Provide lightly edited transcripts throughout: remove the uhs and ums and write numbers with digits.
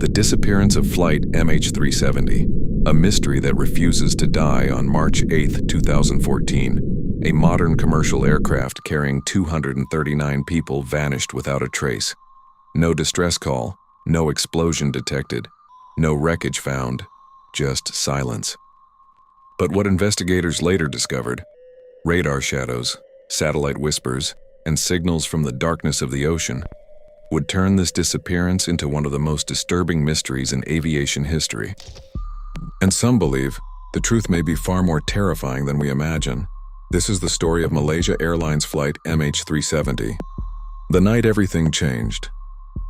The disappearance of flight MH370, a mystery that refuses to die. On March 8, 2014, a modern commercial aircraft carrying 239 people vanished without a trace. No distress call, no explosion detected, no wreckage found, just silence. But what investigators later discovered, radar shadows, satellite whispers, and signals from the darkness of the ocean, would turn this disappearance into one of the most disturbing mysteries in aviation history. And some believe the truth may be far more terrifying than we imagine. This is the story of Malaysia Airlines flight MH370. The night everything changed.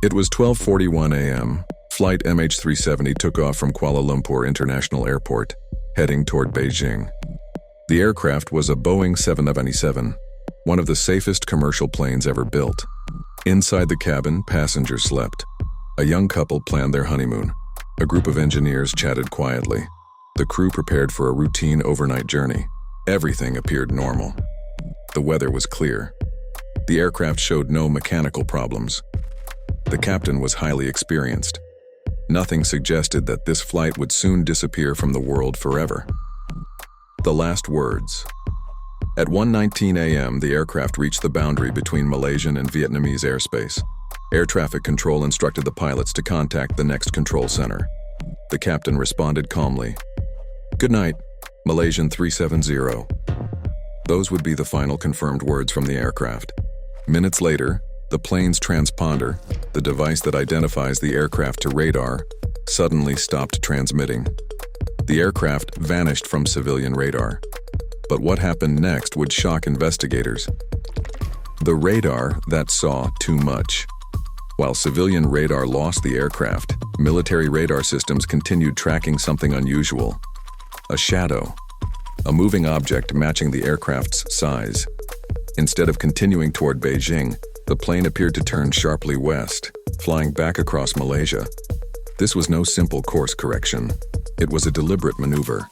It was 12:41 a.m. Flight MH370 took off from Kuala Lumpur International Airport, heading toward Beijing. The aircraft was a Boeing 777, one of the safest commercial planes ever built. Inside the cabin, passengers slept. A young couple planned their honeymoon. A group of engineers chatted quietly. The crew prepared for a routine overnight journey. Everything appeared normal. The weather was clear. The aircraft showed no mechanical problems. The captain was highly experienced. Nothing suggested that this flight would soon disappear from the world forever. The last words. At 1:19 a.m., the aircraft reached the boundary between Malaysian and Vietnamese airspace. Air traffic control instructed the pilots to contact the next control center. The captain responded calmly. "Good night, Malaysian 370. Those would be the final confirmed words from the aircraft. Minutes later, the plane's transponder, the device that identifies the aircraft to radar, suddenly stopped transmitting. The aircraft vanished from civilian radar. But what happened next would shock investigators. The radar that saw too much. While civilian radar lost the aircraft, military radar systems continued tracking something unusual. A shadow. A moving object matching the aircraft's size. Instead of continuing toward Beijing, the plane appeared to turn sharply west, flying back across Malaysia. This was no simple course correction. It was a deliberate maneuver.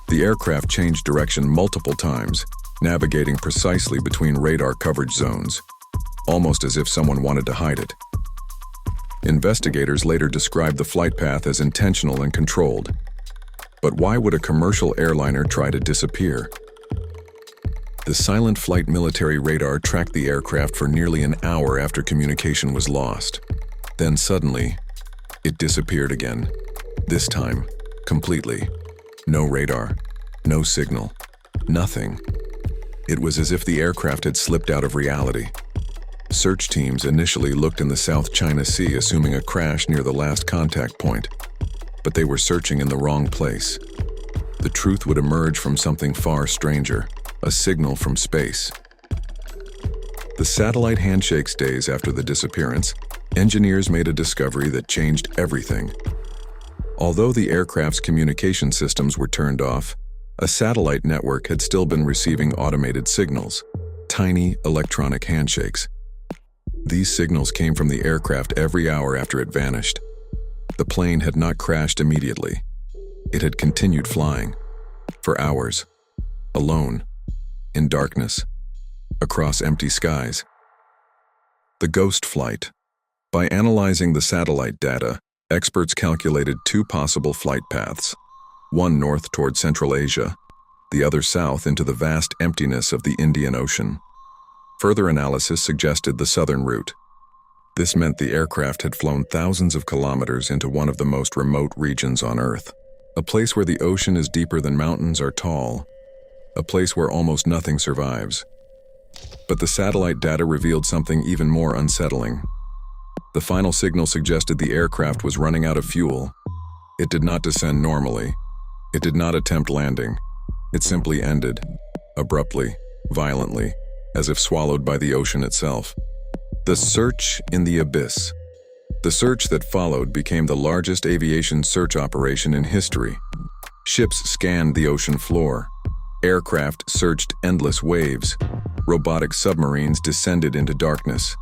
The aircraft changed direction multiple times, navigating precisely between radar coverage zones, almost as if someone wanted to hide it. Investigators later described the flight path as intentional and controlled. But why would a commercial airliner try to disappear? The silent flight military radar tracked the aircraft for nearly an hour after communication was lost. Then suddenly, it disappeared again. This time, completely. No radar, no signal, nothing. It was as if the aircraft had slipped out of reality. Search teams initially looked in the South China Sea, assuming a crash near the last contact point. But they were searching in the wrong place. The truth would emerge from something far stranger, a signal from space. The satellite handshakes days after the disappearance, engineers made a discovery that changed everything. Although the aircraft's communication systems were turned off, a satellite network had still been receiving automated signals, tiny electronic handshakes. These signals came from the aircraft every hour after it vanished. The plane had not crashed immediately. It had continued flying, for hours, alone, in darkness, across empty skies. The ghost flight. By analyzing the satellite data, experts calculated two possible flight paths, one north toward Central Asia, the other south into the vast emptiness of the Indian Ocean. Further analysis suggested the southern route. This meant the aircraft had flown thousands of kilometers into one of the most remote regions on Earth, a place where the ocean is deeper than mountains are tall, a place where almost nothing survives. But the satellite data revealed something even more unsettling. The final signal suggested the aircraft was running out of fuel. It did not descend normally. It did not attempt landing. It simply ended, abruptly, violently, as if swallowed by the ocean itself. The search in the abyss. The search that followed became the largest aviation search operation in history. Ships scanned the ocean floor. Aircraft searched endless waves. Robotic submarines descended into darkness.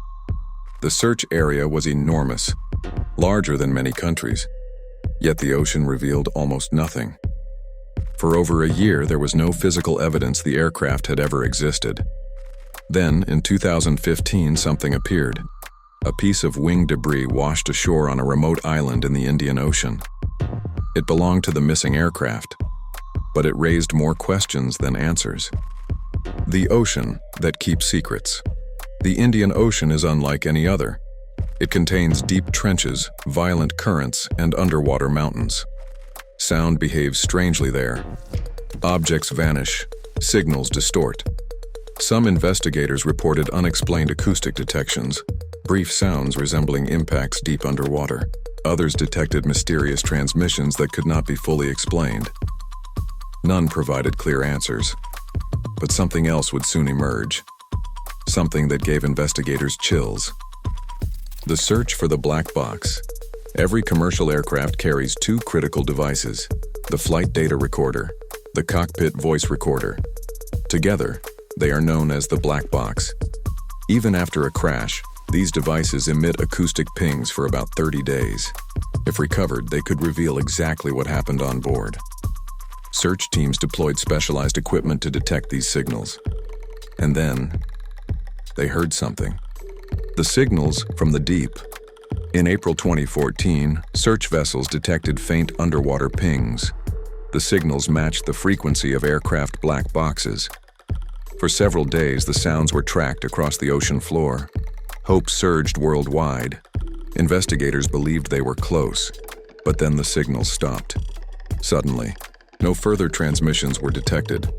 The search area was enormous, larger than many countries, yet the ocean revealed almost nothing. For over a year, there was no physical evidence the aircraft had ever existed. Then, in 2015, something appeared. A piece of wing debris washed ashore on a remote island in the Indian Ocean. It belonged to the missing aircraft, but it raised more questions than answers. The ocean that keeps secrets. The Indian Ocean is unlike any other. It contains deep trenches, violent currents, and underwater mountains. Sound behaves strangely there. Objects vanish, signals distort. Some investigators reported unexplained acoustic detections, brief sounds resembling impacts deep underwater. Others detected mysterious transmissions that could not be fully explained. None provided clear answers. But something else would soon emerge. Something that gave investigators chills. The search for the black box. Every commercial aircraft carries two critical devices: the flight data recorder, the cockpit voice recorder. Together, they are known as the black box. Even after a crash, these devices emit acoustic pings for about 30 days. If recovered, they could reveal exactly what happened on board. Search teams deployed specialized equipment to detect these signals. And then, they heard something. The signals from the deep. In April 2014, search vessels detected faint underwater pings. The signals matched the frequency of aircraft black boxes. For several days, the sounds were tracked across the ocean floor. Hope surged worldwide. Investigators believed they were close, but then the signals stopped. Suddenly, no further transmissions were detected.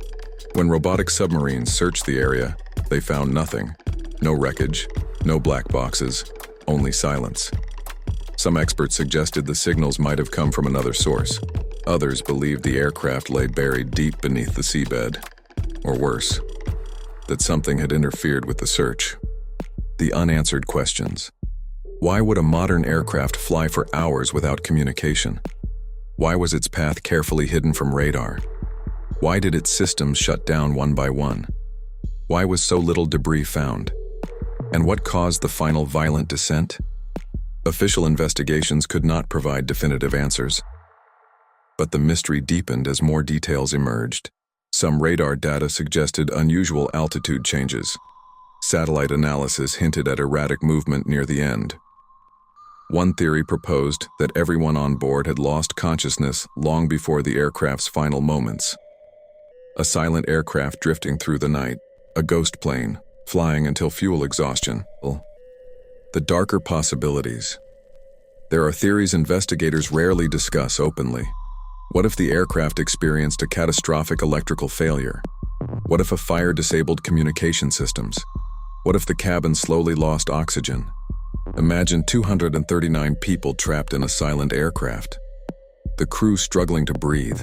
When robotic submarines searched the area, they found nothing. No wreckage, no black boxes, only silence. Some experts suggested the signals might have come from another source. Others believed the aircraft lay buried deep beneath the seabed. Or worse, that something had interfered with the search. The unanswered questions. Why would a modern aircraft fly for hours without communication? Why was its path carefully hidden from radar? Why did its systems shut down one by one? Why was so little debris found? And what caused the final violent descent? Official investigations could not provide definitive answers. But the mystery deepened as more details emerged. Some radar data suggested unusual altitude changes. Satellite analysis hinted at erratic movement near the end. One theory proposed that everyone on board had lost consciousness long before the aircraft's final moments. A silent aircraft drifting through the night, a ghost plane, flying until fuel exhaustion. The darker possibilities. There are theories investigators rarely discuss openly. What if the aircraft experienced a catastrophic electrical failure? What if a fire disabled communication systems? What if the cabin slowly lost oxygen? Imagine 239 people trapped in a silent aircraft. The crew struggling to breathe,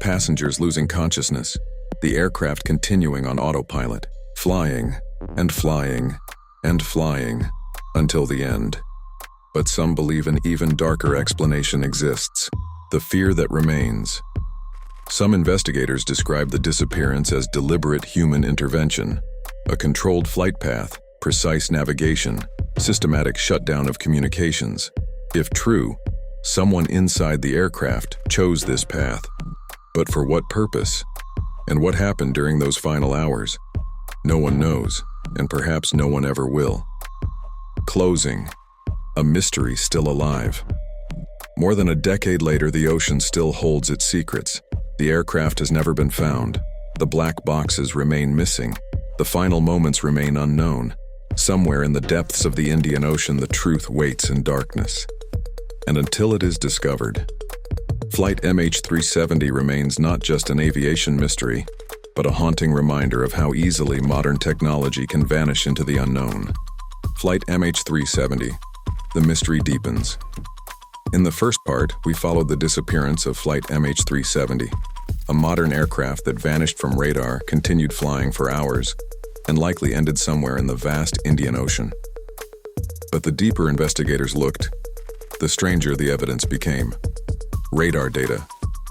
passengers losing consciousness, the aircraft continuing on autopilot, flying and flying and flying until the end. But some believe an even darker explanation exists: the fear that remains. Some investigators describe the disappearance as deliberate human intervention, a controlled flight path, precise navigation, systematic shutdown of communications. If true, someone inside the aircraft chose this path. But for what purpose? And what happened during those final hours? No one knows, and perhaps no one ever will. Closing. A mystery still alive. More than a decade later, the ocean still holds its secrets. The aircraft has never been found. The black boxes remain missing. The final moments remain unknown. Somewhere in the depths of the Indian Ocean, the truth waits in darkness. And until it is discovered, Flight MH370 remains not just an aviation mystery, but a haunting reminder of how easily modern technology can vanish into the unknown. Flight MH370. The mystery deepens. In the first part, we followed the disappearance of Flight MH370, a modern aircraft that vanished from radar, continued flying for hours, and likely ended somewhere in the vast Indian Ocean. But the deeper investigators looked, the stranger the evidence became. Radar data,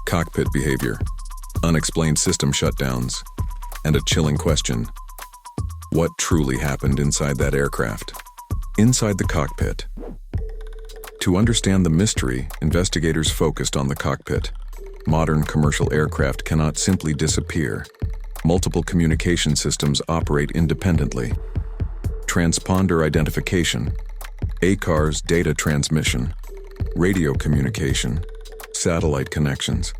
cockpit behavior, unexplained system shutdowns, and a chilling question: what truly happened inside that aircraft? Inside the cockpit. To understand the mystery, investigators focused on the cockpit. Modern commercial aircraft cannot simply disappear. Multiple communication systems operate independently. Transponder identification. ACARS data transmission, radio communication, satellite connections.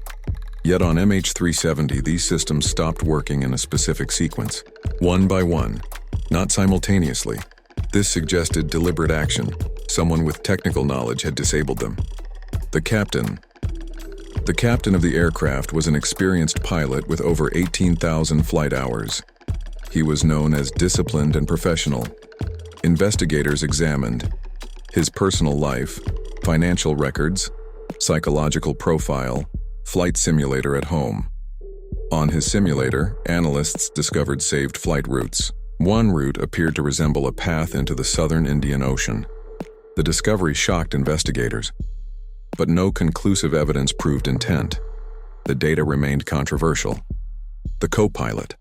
Yet on MH370, these systems stopped working in a specific sequence, one by one, not simultaneously. This suggested deliberate action. Someone with technical knowledge had disabled them. The captain of the aircraft was an experienced pilot with over 18,000 flight hours. He was known as disciplined and professional. Investigators examined his personal life, financial records, psychological profile, flight simulator at home. On his simulator, analysts discovered saved flight routes. One route appeared to resemble a path into the southern Indian Ocean. The discovery shocked investigators, but no conclusive evidence proved intent. The data remained controversial. The co-pilot.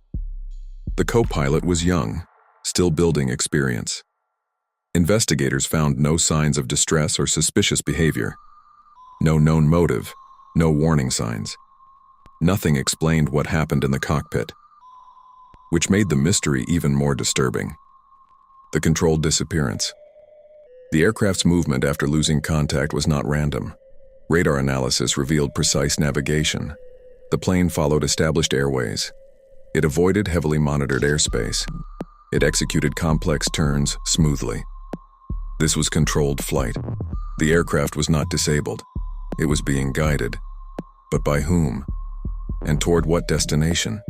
The co-pilot was young, still building experience. Investigators found no signs of distress or suspicious behavior. No known motive, no warning signs. Nothing explained what happened in the cockpit, which made the mystery even more disturbing. The controlled disappearance. The aircraft's movement after losing contact was not random. Radar analysis revealed precise navigation. The plane followed established airways. It avoided heavily monitored airspace. It executed complex turns smoothly. This was controlled flight. The aircraft was not disabled. It was being guided. But by whom? And toward what destination?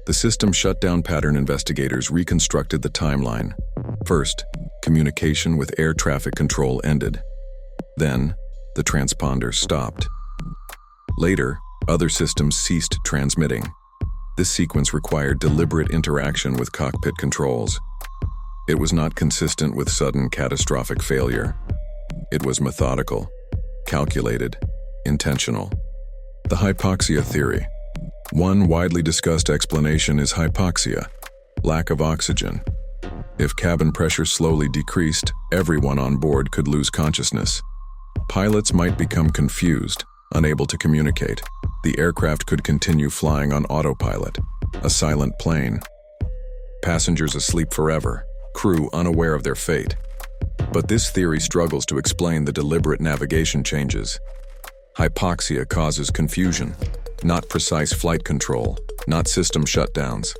The system shutdown pattern investigators reconstructed the timeline. First, communication with air traffic control ended. Then, the transponder stopped. Later, other systems ceased transmitting. This sequence required deliberate interaction with cockpit controls. It was not consistent with sudden catastrophic failure. It was methodical, calculated, intentional. The hypoxia theory. One widely discussed explanation is hypoxia, lack of oxygen. If cabin pressure slowly decreased, everyone on board could lose consciousness. Pilots might become confused, unable to communicate. The aircraft could continue flying on autopilot, a silent plane. Passengers asleep forever, crew unaware of their fate. But this theory struggles to explain the deliberate navigation changes. Hypoxia causes confusion, not precise flight control, not system shutdowns.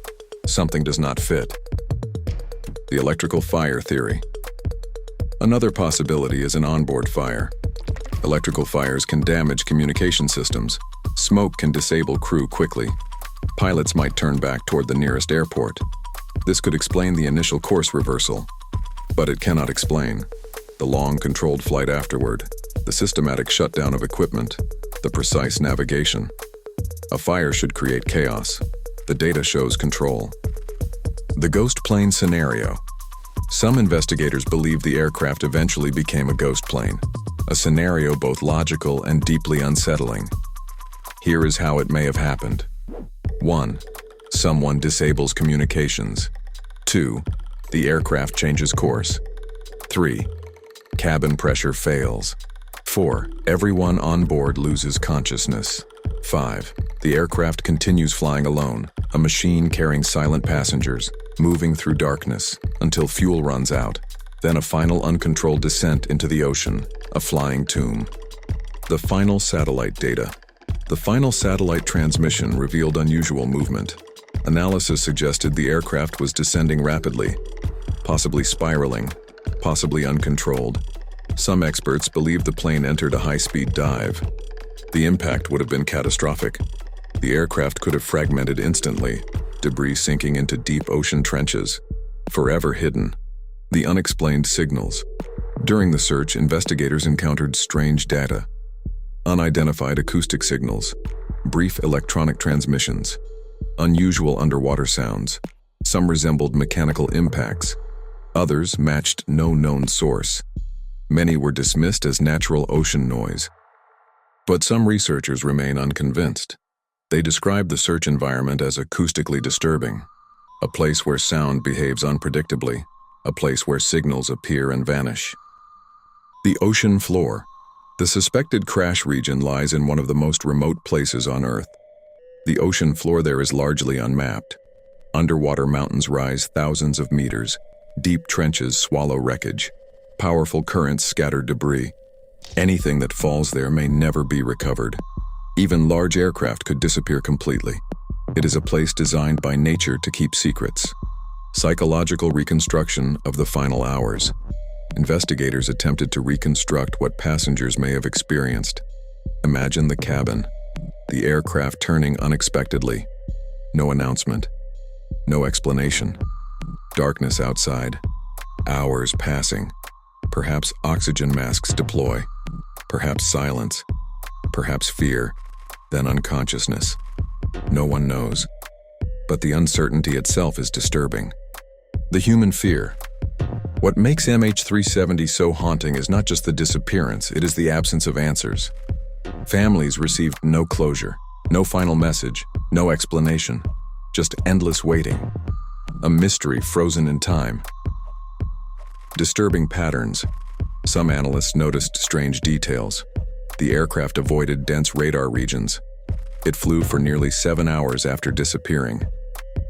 Something does not fit. The electrical fire theory. Another possibility is an onboard fire. Electrical fires can damage communication systems. Smoke can disable crew quickly. Pilots might turn back toward the nearest airport. This could explain the initial course reversal, but it cannot explain the long controlled flight afterward, the systematic shutdown of equipment, the precise navigation. A fire should create chaos. The data shows control. The ghost plane scenario. Some investigators believe the aircraft eventually became a ghost plane, a scenario both logical and deeply unsettling. Here is how it may have happened. 1. Someone disables communications. 2. The aircraft changes course. 3. Cabin pressure fails. 4. Everyone on board loses consciousness. 5. The aircraft continues flying alone, a machine carrying silent passengers, moving through darkness until fuel runs out. Then a final uncontrolled descent into the ocean, a flying tomb. The final satellite data. The final satellite transmission revealed unusual movement. Analysis suggested the aircraft was descending rapidly, possibly spiraling, possibly uncontrolled. Some experts believe the plane entered a high-speed dive. The impact would have been catastrophic. The aircraft could have fragmented instantly, debris sinking into deep ocean trenches, forever hidden. The unexplained signals. During the search, investigators encountered strange data. Unidentified acoustic signals, brief electronic transmissions, unusual underwater sounds. Some resembled mechanical impacts. Others matched no known source. Many were dismissed as natural ocean noise. But some researchers remain unconvinced. They describe the search environment as acoustically disturbing, a place where sound behaves unpredictably, a place where signals appear and vanish. The ocean floor. The suspected crash region lies in one of the most remote places on Earth. The ocean floor there is largely unmapped. Underwater mountains rise thousands of meters. Deep trenches swallow wreckage. Powerful currents scattered debris. Anything that falls there may never be recovered. Even large aircraft could disappear completely. It is a place designed by nature to keep secrets. Psychological reconstruction of the final hours. Investigators attempted to reconstruct what passengers may have experienced. Imagine the cabin, the aircraft turning unexpectedly. No announcement, no explanation. Darkness outside, hours passing. Perhaps oxygen masks deploy, perhaps silence, perhaps fear, then unconsciousness. No one knows, but the uncertainty itself is disturbing. The human fear. What makes MH370 so haunting is not just the disappearance, it is the absence of answers. Families received no closure, no final message, no explanation, just endless waiting. A mystery frozen in time. Disturbing patterns. Some analysts noticed strange details. The aircraft avoided dense radar regions. It flew for nearly 7 hours after disappearing.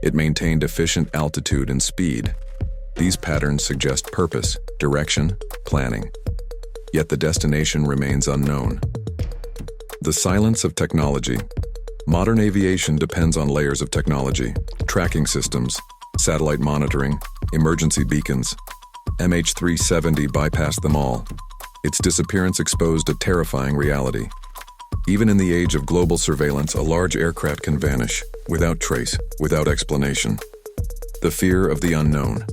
It maintained efficient altitude and speed. These patterns suggest purpose, direction, planning. Yet the destination remains unknown. The silence of technology. Modern aviation depends on layers of technology, tracking systems, satellite monitoring, emergency beacons. MH370 bypassed them all. Its disappearance exposed a terrifying reality. Even in the age of global surveillance, a large aircraft can vanish, without trace, without explanation. The fear of the unknown.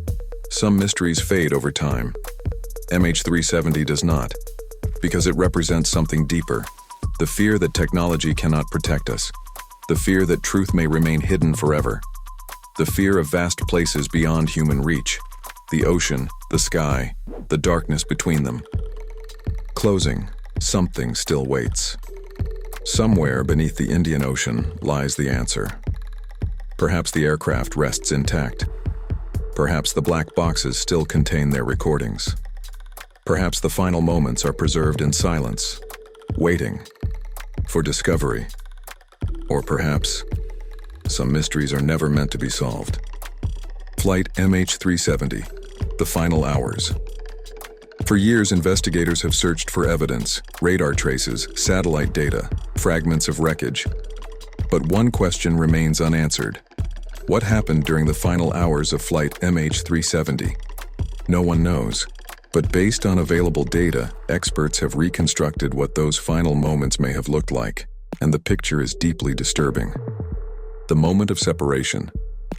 Some mysteries fade over time. MH370 does not, because it represents something deeper. The fear that technology cannot protect us. The fear that truth may remain hidden forever. The fear of vast places beyond human reach. The ocean, the sky, the darkness between them. Closing. Something still waits. Somewhere beneath the Indian Ocean lies the answer. Perhaps the aircraft rests intact. Perhaps the black boxes still contain their recordings. Perhaps the final moments are preserved in silence, waiting for discovery. Or perhaps some mysteries are never meant to be solved. Flight MH370, the final hours. For years, investigators have searched for evidence, radar traces, satellite data, fragments of wreckage. But one question remains unanswered. What happened during the final hours of Flight MH370? No one knows. But based on available data, experts have reconstructed what those final moments may have looked like, and the picture is deeply disturbing. The moment of separation.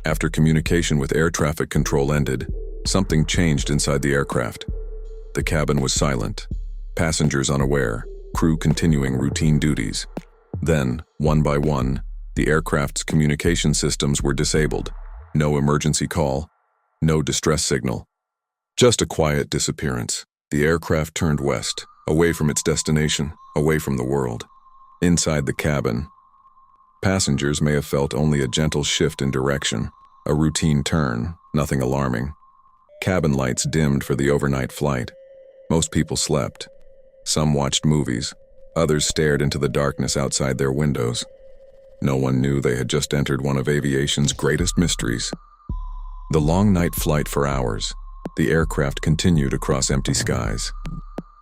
After communication with air traffic control ended, something changed inside the aircraft. The cabin was silent, passengers unaware, crew continuing routine duties. Then, one by one, the aircraft's communication systems were disabled. No emergency call, no distress signal. Just a quiet disappearance. The aircraft turned west, away from its destination, away from the world. Inside the cabin, passengers may have felt only a gentle shift in direction, a routine turn, nothing alarming. Cabin lights dimmed for the overnight flight. Most people slept. Some watched movies. Others stared into the darkness outside their windows. No one knew they had just entered one of aviation's greatest mysteries. The long night flight for hours. The aircraft continued across empty skies.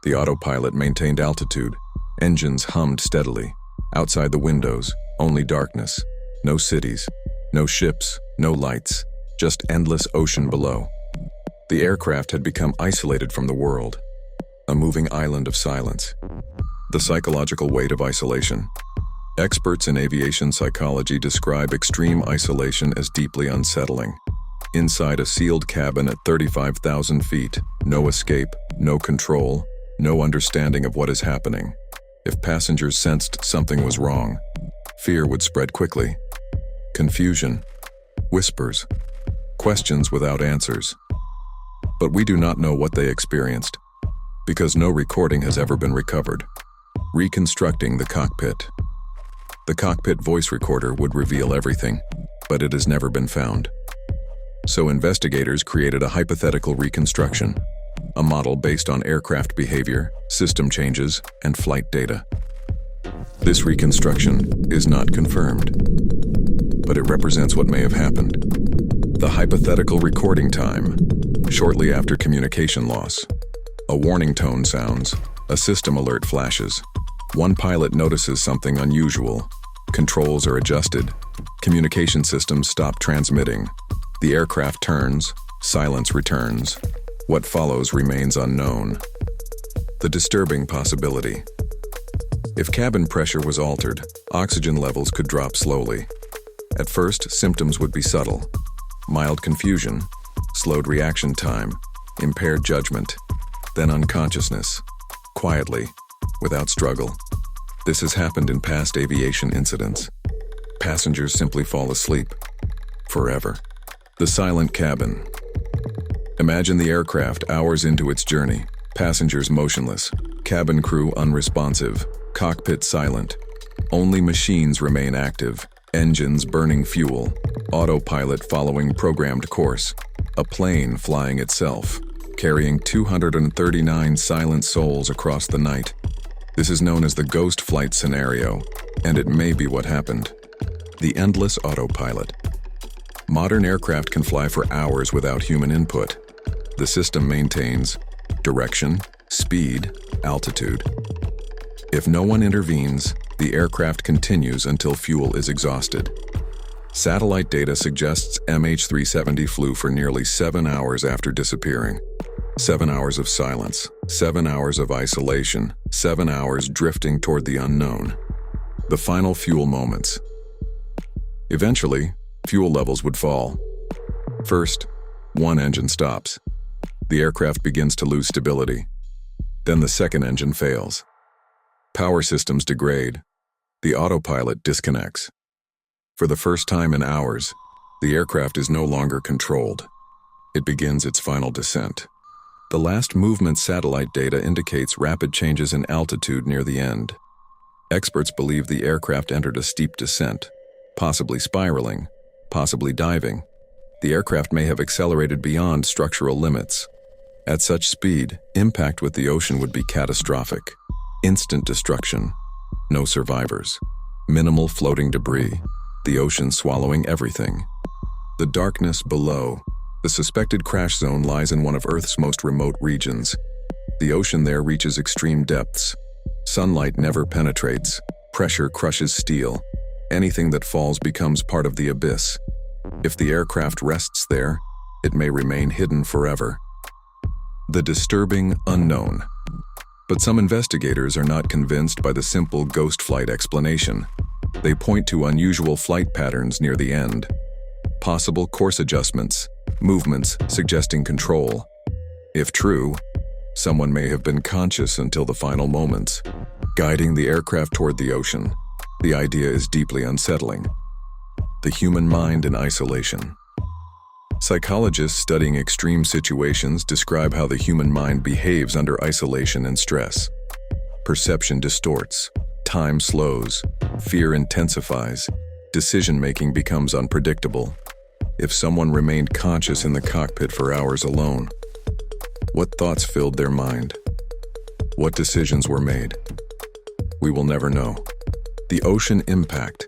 The autopilot maintained altitude. Engines hummed steadily. Outside the windows, only darkness. No cities, no ships, no lights, just endless ocean below. The aircraft had become isolated from the world. A moving island of silence. The psychological weight of isolation. Experts in aviation psychology describe extreme isolation as deeply unsettling. Inside a sealed cabin at 35,000 feet, no escape, no control, no understanding of what is happening. If passengers sensed something was wrong, fear would spread quickly. Confusion, whispers, questions without answers. But we do not know what they experienced, because no recording has ever been recovered. Reconstructing the cockpit. The cockpit voice recorder would reveal everything, but it has never been found. So investigators created a hypothetical reconstruction, a model based on aircraft behavior, system changes, and flight data. This reconstruction is not confirmed, but it represents what may have happened. The hypothetical recording time, shortly after communication loss. A A warning tone sounds. A system alert flashes. One pilot notices something unusual. Controls are adjusted. Communication systems stop transmitting. The aircraft turns. Silence returns. What follows remains unknown. The disturbing possibility. If cabin pressure was altered, oxygen levels could drop slowly. At first, symptoms would be subtle. Mild confusion, slowed reaction time, impaired judgment, then unconsciousness, quietly, without struggle. This has happened in past aviation incidents. Passengers simply fall asleep. Forever. The silent cabin. Imagine the aircraft hours into its journey. Passengers motionless. Cabin crew unresponsive. Cockpit silent. Only machines remain active. Engines burning fuel. Autopilot following programmed course. A plane flying itself, carrying 239 silent souls across the night. This is known as the ghost flight scenario, and it may be what happened. The endless autopilot. Modern aircraft can fly for hours without human input. The system maintains direction, speed, altitude. If no one intervenes, the aircraft continues until fuel is exhausted. Satellite data suggests MH370 flew for nearly 7 hours after disappearing. 7 hours of silence, 7 hours of isolation, 7 hours drifting toward the unknown. The final fuel moments. Eventually, fuel levels would fall. First, one engine stops. The aircraft begins to lose stability. Then the second engine fails. Power systems degrade. The autopilot disconnects. For the first time in hours, the aircraft is no longer controlled. It begins its final descent. The last movement satellite data indicates rapid changes in altitude near the end. Experts believe the aircraft entered a steep descent, possibly spiraling, possibly diving. The aircraft may have accelerated beyond structural limits. At such speed, impact with the ocean would be catastrophic. Instant destruction. No survivors. Minimal floating debris. The ocean swallowing everything. The darkness below. The suspected crash zone lies in one of Earth's most remote regions. The ocean there reaches extreme depths. Sunlight never penetrates. Pressure crushes steel. Anything that falls becomes part of the abyss. If the aircraft rests there, it may remain hidden forever. The disturbing unknown. But some investigators are not convinced by the simple ghost flight explanation. They point to unusual flight patterns near the end. Possible course adjustments, movements suggesting control. If true, someone may have been conscious until the final moments, guiding the aircraft toward the ocean. The idea is deeply unsettling. The human mind in isolation. Psychologists studying extreme situations describe how the human mind behaves under isolation and stress. Perception distorts, time slows, fear intensifies, decision-making becomes unpredictable. If someone remained conscious in the cockpit for hours alone, what thoughts filled their mind? What decisions were made? We will never know. The ocean impact.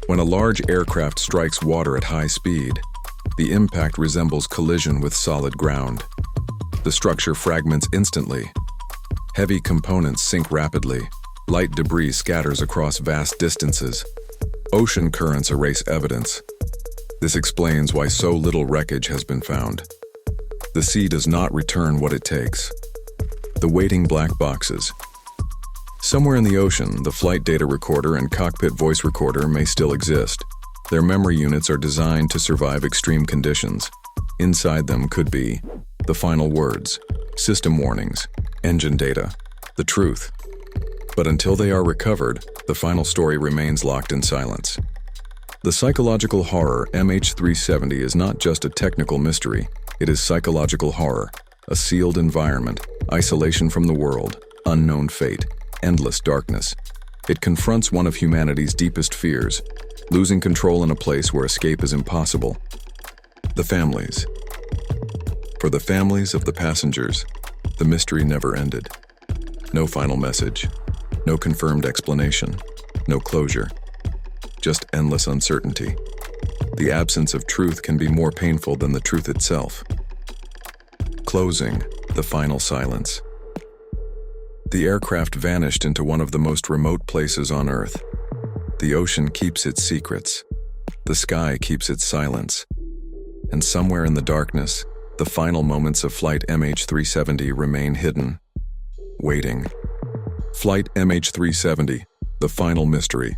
When a large aircraft strikes water at high speed, the impact resembles collision with solid ground. The structure fragments instantly. Heavy components sink rapidly. Light debris scatters across vast distances. Ocean currents erase evidence. This explains why so little wreckage has been found. The sea does not return what it takes. The waiting black boxes. Somewhere in the ocean, the flight data recorder and cockpit voice recorder may still exist. Their memory units are designed to survive extreme conditions. Inside them could be the final words, system warnings, engine data, the truth. But until they are recovered, the final story remains locked in silence. The psychological horror MH370 is not just a technical mystery, it is psychological horror, a sealed environment, isolation from the world, unknown fate, endless darkness. It confronts one of humanity's deepest fears, losing control in a place where escape is impossible. The families. For the families of the passengers, the mystery never ended. No final message, no confirmed explanation, no closure, just endless uncertainty. The absence of truth can be more painful than the truth itself. Closing. the final silence. The aircraft vanished into one of the most remote places on Earth. The ocean keeps its secrets. The sky keeps its silence. And somewhere in the darkness, the final moments of Flight MH370 remain hidden, waiting. Flight MH370, the final mystery.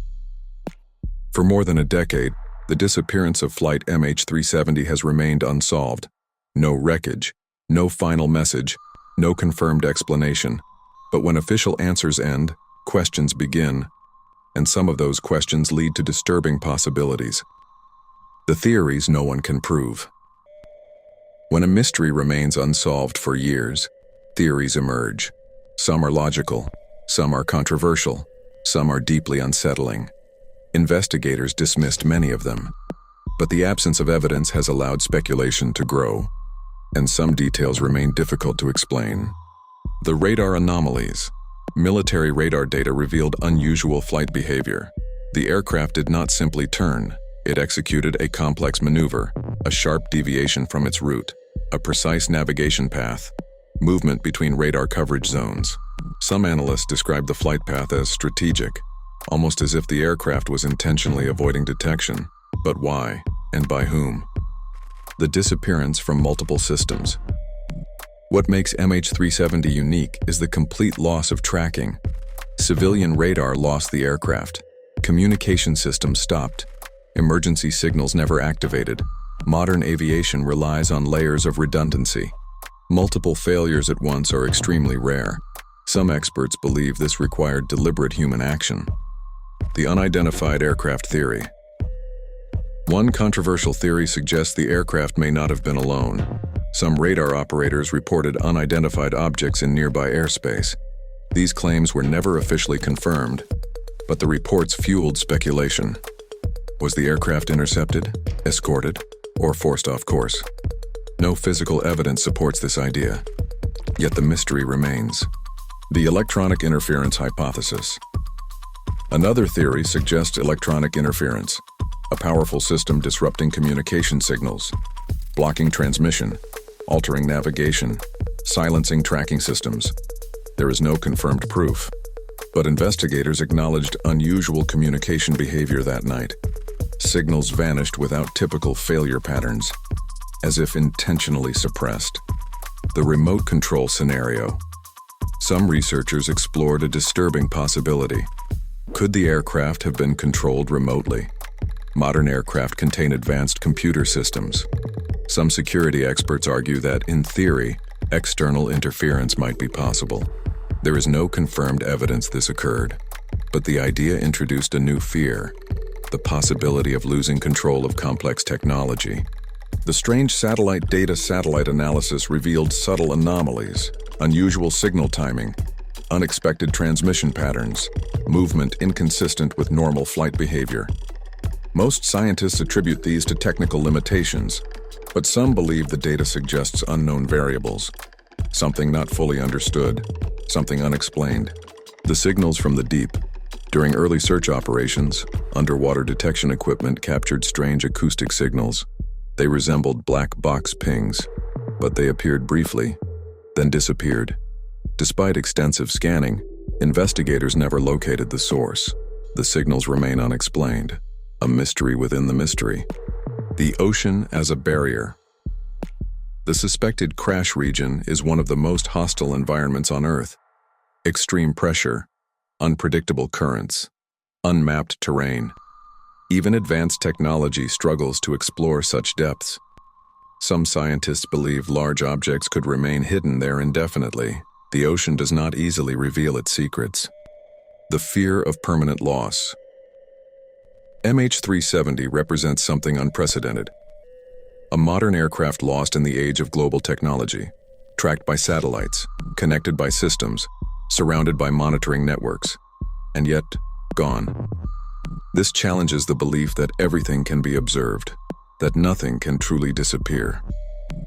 For more than a decade, the disappearance of Flight MH370 has remained unsolved. No wreckage, no final message, no confirmed explanation. But when official answers end, questions begin, and some of those questions lead to disturbing possibilities. The theories no one can prove. When a mystery remains unsolved for years, theories emerge. Some are logical, some are controversial, some are deeply unsettling. Investigators dismissed many of them, but the absence of evidence has allowed speculation to grow, and some details remain difficult to explain. The radar anomalies. Military radar data revealed unusual flight behavior. The aircraft did not simply turn, it executed a complex maneuver, a sharp deviation from its route, a precise navigation path, movement between radar coverage zones. Some analysts describe the flight path as strategic, almost as if the aircraft was intentionally avoiding detection. But why, and by whom? The disappearance from multiple systems. What makes MH370 unique is the complete loss of tracking. Civilian radar lost the aircraft. Communication systems stopped. Emergency signals never activated. Modern aviation relies on layers of redundancy. Multiple failures at once are extremely rare. Some experts believe this required deliberate human action. The unidentified aircraft theory. One controversial theory suggests the aircraft may not have been alone. Some radar operators reported unidentified objects in nearby airspace. These claims were never officially confirmed, but the reports fueled speculation. Was the aircraft intercepted, escorted, or forced off course? No physical evidence supports this idea, yet the mystery remains. The electronic interference hypothesis. Another theory suggests electronic interference, a powerful system disrupting communication signals, blocking transmission, altering navigation, silencing tracking systems. There is no confirmed proof, but investigators acknowledged unusual communication behavior that night. Signals vanished without typical failure patterns, as if intentionally suppressed. The remote control scenario. Some researchers explored a disturbing possibility. Could the aircraft have been controlled remotely? Modern aircraft contain advanced computer systems. Some security experts argue that, in theory, external interference might be possible. There is no confirmed evidence this occurred, but the idea introduced a new fear, the possibility of losing control of complex technology. The strange satellite analysis revealed subtle anomalies, unusual signal timing, unexpected transmission patterns, movement inconsistent with normal flight behavior. Most scientists attribute these to technical limitations, but some believe the data suggests unknown variables, something not fully understood, something unexplained. The signals from the deep. During early search operations, underwater detection equipment captured strange acoustic signals. They resembled black box pings, but they appeared briefly, then disappeared. Despite extensive scanning, investigators never located the source. The signals remain unexplained, a mystery within the mystery. The ocean as a barrier. The suspected crash region is one of the most hostile environments on Earth. Extreme pressure, unpredictable currents, unmapped terrain. Even advanced technology struggles to explore such depths. Some scientists believe large objects could remain hidden there indefinitely. The ocean does not easily reveal its secrets. The fear of permanent loss. MH370 represents something unprecedented. A modern aircraft lost in the age of global technology, tracked by satellites, connected by systems, surrounded by monitoring networks, and yet gone. This challenges the belief that everything can be observed, that nothing can truly disappear.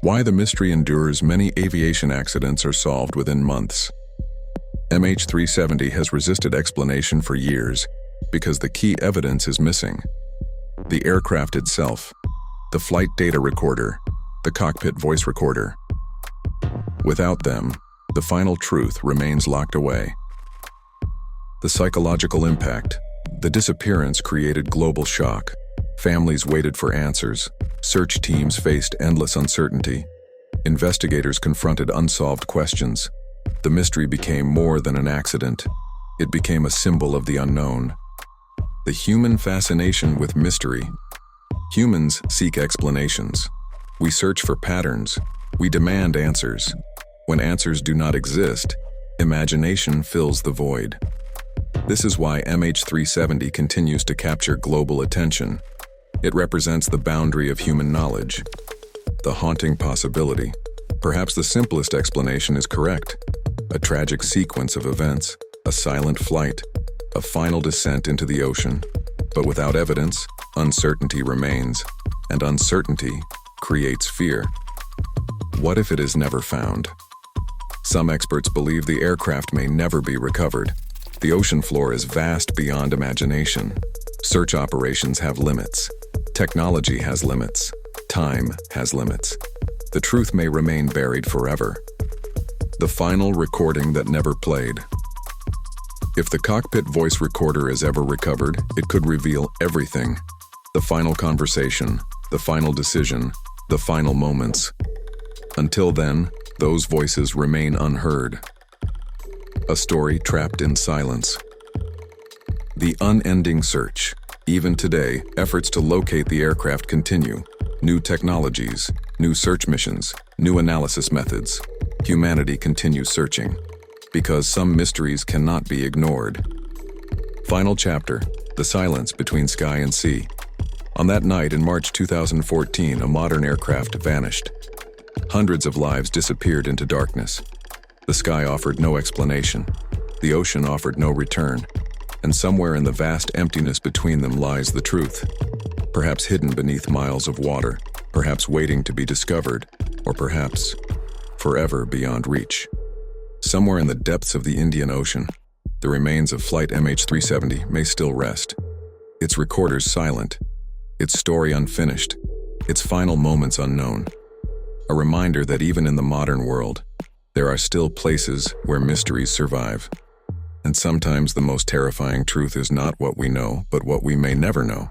Why the mystery endures. Many aviation accidents are solved within months. MH370 has resisted explanation for years because the key evidence is missing. The aircraft itself, the flight data recorder, the cockpit voice recorder. Without them, the final truth remains locked away. The psychological impact. The disappearance created global shock. Families waited for answers. Search teams faced endless uncertainty. Investigators confronted unsolved questions. The mystery became more than an accident. It became a symbol of the unknown. The human fascination with mystery. Humans seek explanations. We search for patterns. We demand answers. When answers do not exist, imagination fills the void. This is why MH370 continues to capture global attention. It represents the boundary of human knowledge. The haunting possibility. Perhaps the simplest explanation is correct. A tragic sequence of events, a silent flight, a final descent into the ocean. But without evidence, uncertainty remains, and uncertainty creates fear. What if it is never found? Some experts believe the aircraft may never be recovered. The ocean floor is vast beyond imagination. Search operations have limits. Technology has limits. Time has limits. The truth may remain buried forever. The final recording that never played. If the cockpit voice recorder is ever recovered, it could reveal everything. The final conversation, the final decision, the final moments. Until then, those voices remain unheard. A story trapped in silence. The unending search. Even today, efforts to locate the aircraft continue. New technologies, new search missions, new analysis methods. Humanity continues searching, because some mysteries cannot be ignored. Final chapter, the silence between sky and sea. On that night in March 2014, a modern aircraft vanished. Hundreds of lives disappeared into darkness. The sky offered no explanation. The ocean offered no return. And somewhere in the vast emptiness between them lies the truth. Perhaps hidden beneath miles of water, perhaps waiting to be discovered, or perhaps forever beyond reach. Somewhere in the depths of the Indian Ocean, the remains of Flight MH370 may still rest. Its recorders silent, its story unfinished, its final moments unknown. A reminder that even in the modern world, there are still places where mysteries survive. And sometimes the most terrifying truth is not what we know, but what we may never know.